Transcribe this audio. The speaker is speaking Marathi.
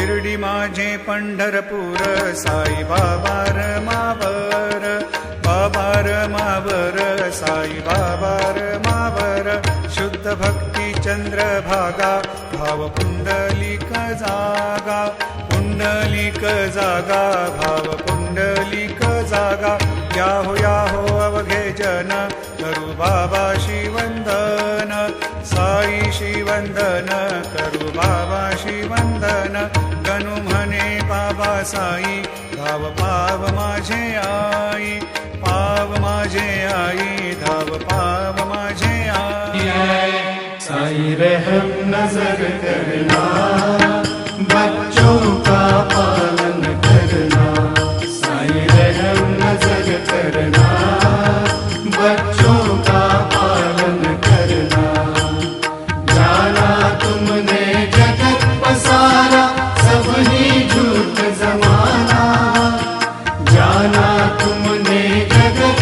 शिर्डी माझे पंढरपूर साई बाबा रमावर, बाबा रमावर साई बाबा रमावर. शुद्ध भक्ती चंद्रभागा भाव पुंडलिक जागा, पुंडलिक जागा भाव पुंडलिक जागा. याहो अवघे जन करू बाबाशी वंदन, साईशी वंदन करू बाबाशी वंदन. गणू म्हणे बाबा साई धाव पाव माझे आई, पाव माझे आई धाव पाव माझे आई. साई रहम नजर करना, बच्चों का पालन करना. साई रहम नजर करना, बच्चों का पालन करना. जाना तुमने जगत पसारा, सबनी झूठ जमाना. जाना तुमने जगत